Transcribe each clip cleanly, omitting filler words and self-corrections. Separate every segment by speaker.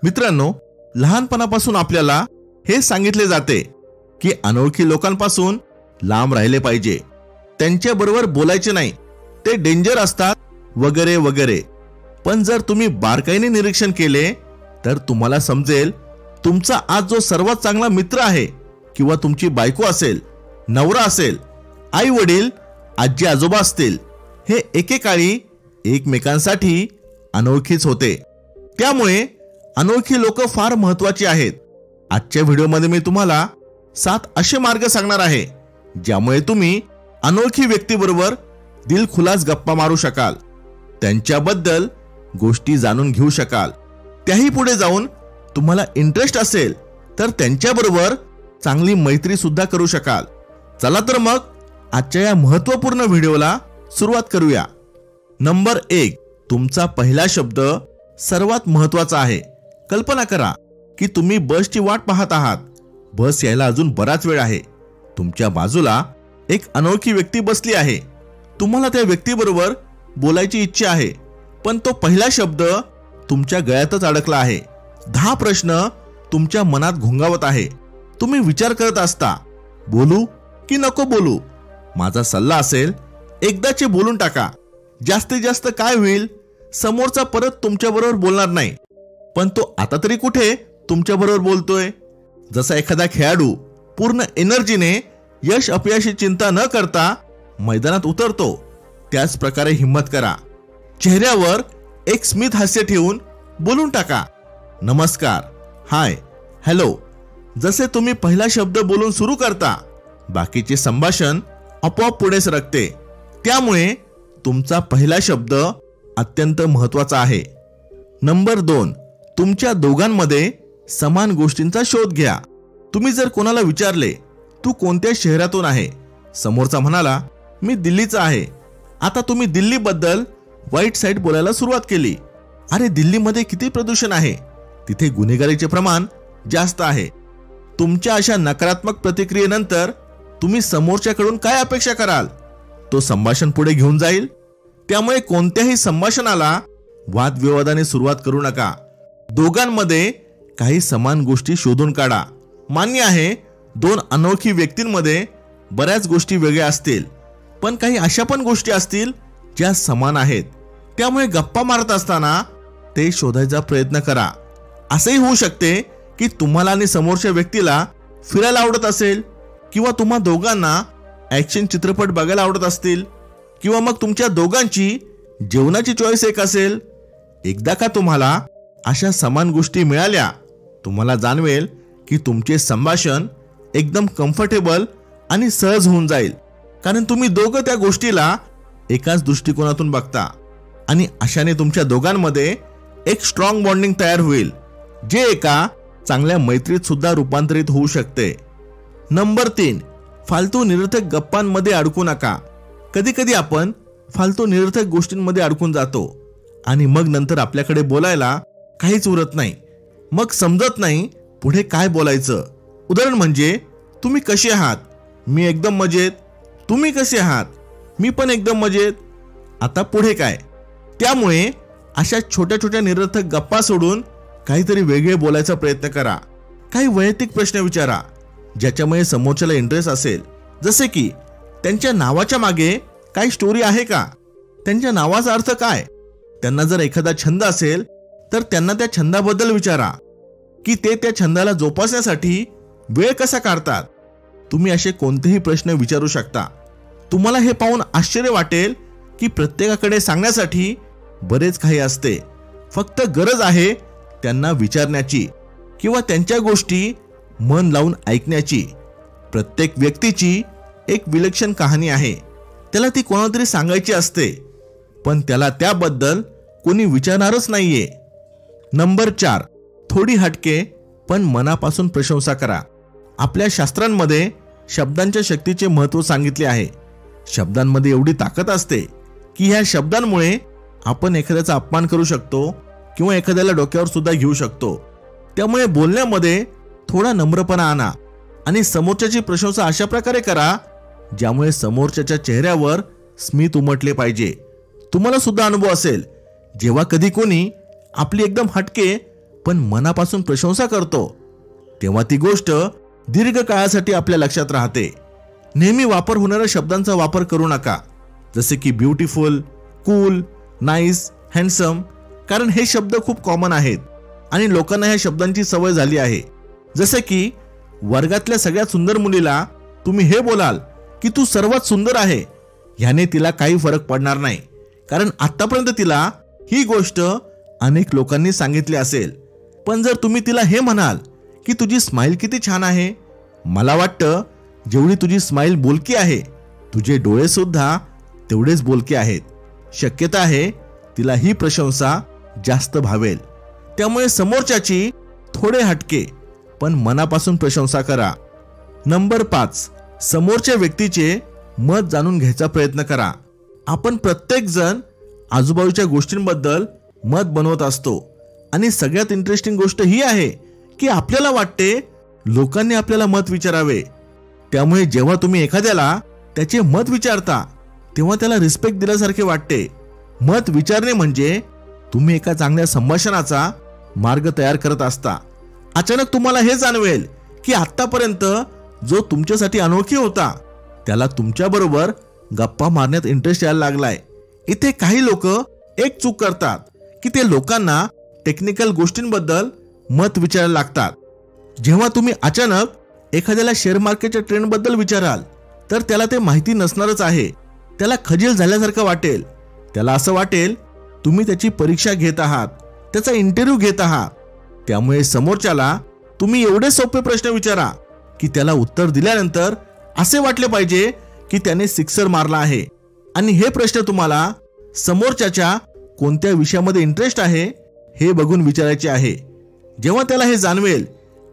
Speaker 1: मित्रांनो, लहानपणापासून आपल्याला हे सांगितले जाते की अनोळखी लोकांपासून लांब राहिले पाहिजे, त्यांच्याबरोबर बोलायचे नाही, ते डेंजर असतात वगैरे वगैरे. पण जर तुम्ही बारकाईने निरीक्षण केले तर तुम्हाला समजेल, तुमचा आज जो सर्वात चांगला मित्र आहे किंवा तुमची बायको असेल, नवरा असेल, आई वडील, आजी आजोबा असतील, हे एकेकाळी एकमेकांसाठी अनोळखीच होते. त्यामुळे अनोळखी लोक फार महत्वाची आहेत. आजच्या व्हिडिओमध्ये मी तुम्हाला 7 असे मार्ग सांगणार आहे ज्यामुळे तुम्ही अनोळखी व्यक्तीबरोबर दिलखुलास गप्पा मारू शकाल, त्यांच्याबद्दल गोष्टी जाणून घेऊ शकाल. त्याही पुढे जाऊन तुम्हाला इंटरेस्ट असेल तर त्यांच्याबरोबर चांगली मैत्री सुद्धा करू शकाल. चला तर मग आजच्या या महत्त्वपूर्ण व्हिडिओला सुरुवात करूया. नंबर 1, तुमचा पहिला शब्द सर्वात महत्त्वाचा आहे. कल्पना करा की तुम्ही बसची वाट पाहत आहात. बस यायला अजून बराच वेळ आहे. तुमच्या बाजूला एक अनोळखी व्यक्ती बसली आहे. तुम्हाला त्या व्यक्तीबरोबर बोलायची इच्छा आहे, पण तो पहिला शब्द तुमच्या गळ्यातच अडकला आहे. 10 प्रश्न तुमच्या मनात घोंगावत आहे. तुम्ही विचार करत असता, बोलू की नको बोलू? माझा सल्ला असेल, एकदाचे बोलून टाका. जास्तीत जास्त काय होईल, समोरचा परत तुमच्याबरोबर बोलणार नाही, पण तो आता तरी कुठे तुमच्याबरोबर बोलतोय. जसा एखादा खेळाडू पूर्ण एनर्जीने यश अपयशाची चिंता न करता मैदानात उतरतो, त्याच प्रकारे हिम्मत करा. चेहऱ्यावर एक स्मित हास्य ठेवून बोलून टाका. नमस्कार, हाय, हॅलो. जसे तुम्ही पहिला शब्द बोलून सुरू करता, बाकीचे संभाषण आपोआप पुढे सरकते. त्यामुळे तुमचा पहिला शब्द अत्यंत महत्त्वाचा आहे. नंबर 2, तुमच्या दोघांमध्ये समान गोष्टींचा शोध घ्या. तुम्ही जर कोणाला विचारले, तू कोणत्या शहरातून आहे? समोरचा म्हणाला, मी दिल्लीचा आहे. आता तुम्ही दिल्लीबद्दल वाईट साईड बोलायला सुरुवात केली. अरे, दिल्लीमध्ये किती प्रदूषण आहे, तिथे गुन्हेगारीचे प्रमाण जास्त आहे. तुमच्या अशा नकारात्मक प्रतिक्रियेनंतर तुम्ही समोरच्याकडून काय अपेक्षा कराल? तो संभाषण पुढे घेऊन जाईल. त्यामुळे कोणत्याही संभाषणाला वादविवादाने सुरुवात करू नका. दोघांमध्ये काही समान गोष्टी शोधून काढा. मान्य आहे, 2 अनोळखी व्यक्तींमध्ये बऱ्याच गोष्टी वेगळ्या असतील, पण काही अशा पण गोष्टी असतील ज्या समान आहेत. त्यामुळे गप्पा मारत असताना ते शोधायचा प्रयत्न करा. असंही होऊ शकते की तुम्हाला आणि समोरच्या व्यक्तीला फिरायला आवडत असेल, किंवा तुम्हा दोघांना ॲक्शन चित्रपट बघायला आवडत असतील, किंवा मग तुमच्या दोघांची जेवणाची चॉईस एक असेल. एकदा का तुम्हाला अशा समान गोष्टी मिळाल्या, तुम्हाला जाणवेल की तुमचे संभाषण एकदम कम्फर्टेबल आणि सहज होऊन जाईल, कारण तुम्ही दोघं त्या गोष्टीला एकाच दृष्टिकोनातून बघता. आणि अशाने तुमच्या दोघांमध्ये एक स्ट्रॉंग बॉन्डिंग तयार होईल, जे एका चांगल्या मैत्रीत सुद्धा रूपांतरित होऊ शकते. नंबर 3, फालतू निरर्थक गप्पांमध्ये अडकू नका. कधी कधी आपण फालतू निरर्थक गोष्टींमध्ये अडकून जातो आणि मग नंतर आपल्याकडे बोलायला काहीच उरत नाही. मग समजत नाही पुढे काय बोलायचं. उदाहरण म्हणजे, तुम्ही कसे आहात? मी एकदम मजेत. तुम्ही कसे आहात? मी पण एकदम मजेत. आता पुढे काय? त्यामुळे अशा छोट्या छोट्या निरर्थक गप्पा सोडून काहीतरी वेगळे बोलायचा प्रयत्न करा. काही वैयक्तिक प्रश्न विचारा ज्याच्यामुळे समोरच्याला इंटरेस्ट असेल. जसे की, त्यांच्या नावाच्या मागे काही स्टोरी आहे का? त्यांच्या नावाचा अर्थ काय? त्यांना जर एखादा छंद असेल तर त्यांना त्या छंदाबद्दल विचारा, की ते त्या छंदाला जोपासण्यासाठी वेळ कसा काढतात. तुम्ही असे कोणतेही प्रश्न विचारू शकता. तुम्हाला हे पाहून आश्चर्य वाटेल की प्रत्येकाकडे सांगण्यासाठी बरेच काही असते. फक्त गरज आहे त्यांना विचारण्याची किंवा त्यांच्या गोष्टी मन लावून ऐकण्याची. प्रत्येक व्यक्तीची एक विलक्षण कहाणी आहे. त्याला ती कोणाला तरी सांगायची असते, पण त्याला त्याबद्दल कोणी विचारणारच नाहीये. नंबर 4, थोडी हटके पण मनापासून प्रशंसा करा. आपल्या शास्त्रांमध्ये शब्दांच्या शक्तीचे महत्त्व सांगितले आहे. शब्दांमध्ये एवढी ताकद असते की ह्या शब्दांमुळे आपण एखाद्याचा अपमान करू शकतो किंवा एखाद्याला डोक्यावर सुद्धा घेऊ शकतो. त्यामुळे बोलण्यामध्ये थोडा नम्रपणा आणा आणि समोरच्याची प्रशंसा अशा प्रकारे करा ज्यामुळे समोरच्याच्या चेहऱ्यावर स्मित उमटले पाहिजे. तुम्हाला सुद्धा अनुभव असेल जेव्हा कधी कोणी आपली एकदम हटके पण मनापासून प्रशंसा करतो, तेव्हा ती गोष्ट दीर्घ काळासाठी आपल्या लक्षात राहते. नेहमी वापर होणाऱ्या शब्दांचा वापर करू नका, जसे की ब्युटिफुल, कूल, नाईस, हँडसम, कारण हे शब्द खूप कॉमन आहेत आणि लोकांना ह्या शब्दांची सवय झाली आहे. जसे की वर्गातल्या सगळ्यात सुंदर मुलीला तुम्ही हे बोलाल की तू सर्वात सुंदर आहे, ह्याने तिला काही फरक पडणार नाही, कारण आतापर्यंत तिला ही गोष्ट अनेक लोकांनी सांगितली असेल. पण जर तुम्ही तिला हे म्हणाल की तुझी स्माइल किती छान आहे, मला वाटतं जेवढी तुझी स्माइल बोलकी आहे, तुझे डोळे सुद्धा तेवढेच बोलके आहेत, शक्यता आहे तिला ही प्रशंसा जास्त भावेल. त्यामुळे समोरच्याची थोडे हटके पण मनापासून प्रशंसा करा. नंबर 5, समोरच्या व्यक्तीचे मत जाणून घ्यायचा प्रयत्न करा. आपण प्रत्येक जण आजूबाजूच्या गोष्टींबद्दल मत बनवत असतो आणि सगळ्यात इंटरेस्टिंग गोष्ट ही आहे की आपल्याला वाटते लोकांनी आपल्याला मत विचारावे. त्यामुळे जेव्हा तुम्ही एखाद्याला त्याचे मत विचारता तेव्हा त्याला रिस्पेक्ट दिल्यासारखे वाटते. मत विचारणे म्हणजे तुम्ही एका चांगल्या संभाषणाचा मार्ग तयार करत असता. अचानक तुम्हाला हे जाणवेल की आतापर्यंत जो तुमच्यासाठी अनोळखी होता त्याला तुमच्याबरोबर गप्पा मारण्यात इंटरेस्ट यायला लागलाय. इथे काही लोक एक चूक करतात की ते लोकांना टेक्निकल गोष्टींबद्दल मत विचारायला लागतात. जेव्हा तुम्ही अचानक एखाद्याला शेअर मार्केटच्या ट्रेंडबद्दल विचाराल तर त्याला ते माहिती नसणारच आहे. त्याला खजील झाल्यासारखं वाटेल. त्याला असं वाटेल तुम्ही त्याची परीक्षा घेत आहात, त्याचा इंटरव्ह्यू घेत आहात. त्यामुळे समोरच्याला तुम्ही एवढे सोपे प्रश्न विचारा की त्याला उत्तर दिल्यानंतर असे वाटले पाहिजे की त्याने सिक्सर मारला आहे. आणि हे प्रश्न तुम्हाला समोरच्याच्या कोणत्या विषयामध्ये इंटरेस्ट आहे हे बघून विचारायचे आहे. जेव्हा त्याला हे जाणवेल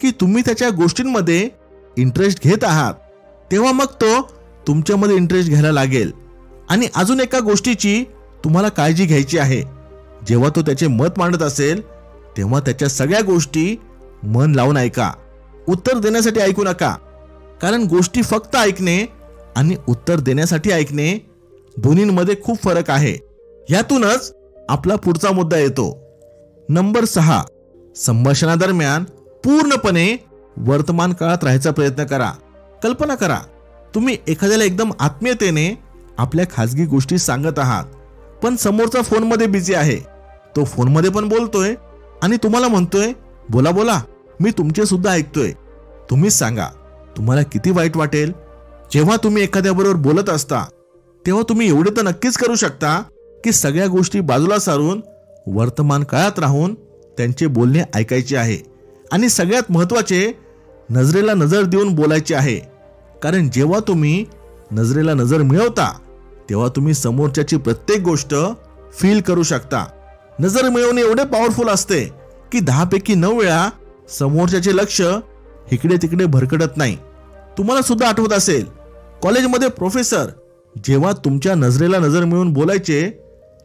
Speaker 1: की तुम्ही त्याच्या गोष्टींमध्ये इंटरेस्ट घेत आहात तेव्हा मग तो तुमच्यामध्ये इंटरेस्ट घ्यायला लागेल. आणि अजून एका गोष्टीची तुम्हाला काळजी घ्यायची आहे. जेव्हा तो त्याचे मत मांडत असेल तेव्हा त्याच्या सगळ्या गोष्टी मन लावून ऐका. उत्तर देण्यासाठी ऐकू नका, कारण गोष्टी फक्त ऐकणे आणि उत्तर देण्यासाठी ऐकणे दोन्हींमध्ये खूप फरक आहे. यातूनच आपला पुढचा मुद्दा येतो. नंबर 6, संभाषणादरम्यान पूर्णपणे वर्तमान काळात राहायचा प्रयत्न करा. कल्पना करा तुम्ही एखाद्याला एकदम आत्मीयतेने आपल्या खाजगी गोष्टी सांगत आहात, पण समोरचा फोनमध्ये बिझी आहे. तो फोनमध्ये पण बोलतोय आणि तुम्हाला म्हणतोय बोला बोला, मी तुमचे सुद्धा ऐकतोय. तुम्हीच सांगा तुम्हाला किती वाईट वाटेल. जेव्हा तुम्ही एखाद्याबरोबर बोलत असता तेव्हा तुम्ही एवढे तर नक्कीच करू शकता की सगळ्या गोष्टी बाजूला सारून वर्तमान काळात राहून त्यांचे बोलणे ऐकायचे आहे. आणि सगळ्यात महत्त्वाचे, नजरेला नजर देऊन बोलायचे आहे. कारण जेव्हा तुम्ही नजरेला नजर मिळवता तेव्हा तुम्ही समोरच्याची प्रत्येक गोष्ट फील करू शकता. नजर मिळवणे एवढे पॉवरफुल असते की 10 पैकी 9 वेळा समोरच्याचे लक्ष इकडे तिकडे भरकटत नाही. तुम्हाला सुद्धा आठवत असेल कॉलेजमध्ये प्रोफेसर जेव्हा तुमच्या नजरेला नजर मिळवून बोलायचे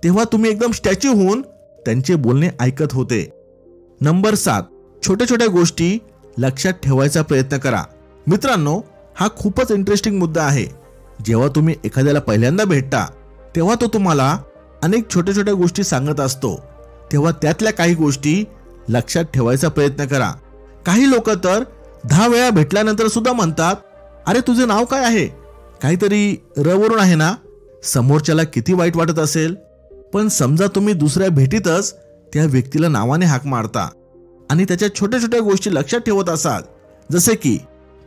Speaker 1: तेव्हा तुम्ही एकदम स्टॅच्यू होऊन त्यांचे बोलणे ऐकत होते. नंबर 7, छोट्या छोट्या गोष्टी लक्षात ठेवायचा प्रयत्न करा. मित्रांनो, हा खूपच इंटरेस्टिंग मुद्दा आहे. जेव्हा तुम्ही एखाद्याला पहिल्यांदा भेटता तेव्हा तो तुम्हाला अनेक छोट्या छोट्या गोष्टी सांगत असतो, तेव्हा त्यातल्या काही गोष्टी लक्षात ठेवायचा प्रयत्न करा. काही लोक तर 10 वेळा भेटल्यानंतर सुद्धा म्हणतात, अरे तुझे नाव काय आहे, काहीतरी र वरून आहे ना. समोरच्याला किती वाईट वाटत असेल. पण समजा तुम्ही दुसऱ्या भेटीतच त्या व्यक्तीला नावाने हाक मारता आणि त्याच्या छोट्या छोट्या गोष्टी लक्षात ठेवत असाल, जसे की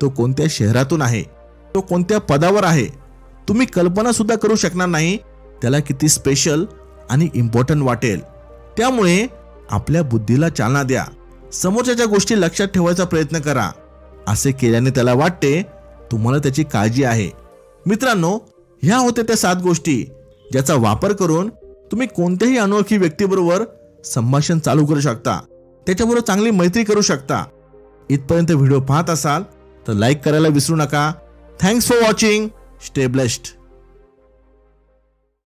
Speaker 1: तो कोणत्या शहरातून आहे, तो कोणत्या पदावर आहे, तुम्ही कल्पना सुद्धा करू शकणार नाही त्याला किती स्पेशल आणि इम्पॉर्टंट वाटेल. त्यामुळे आपल्या बुद्धीला चालना द्या. समोरच्या गोष्टी लक्षात ठेवायचा प्रयत्न करा. असे केल्याने त्याला वाटते तुम्हाला त्याची काळजी आहे. मित्रांनो, ह्या होत्या त्या 7 गोष्टी ज्याचा वापर करून तुम्ही कोणत्याही अनोळखी व्यक्तीबरोबर संभाषण चालू करू शकता, त्याच्याबरोबर चांगली मैत्री करू शकता. इथपर्यंत व्हिडिओ पाहत असाल तर लाईक करायला विसरू नका. Thanks for watching. Stay blessed.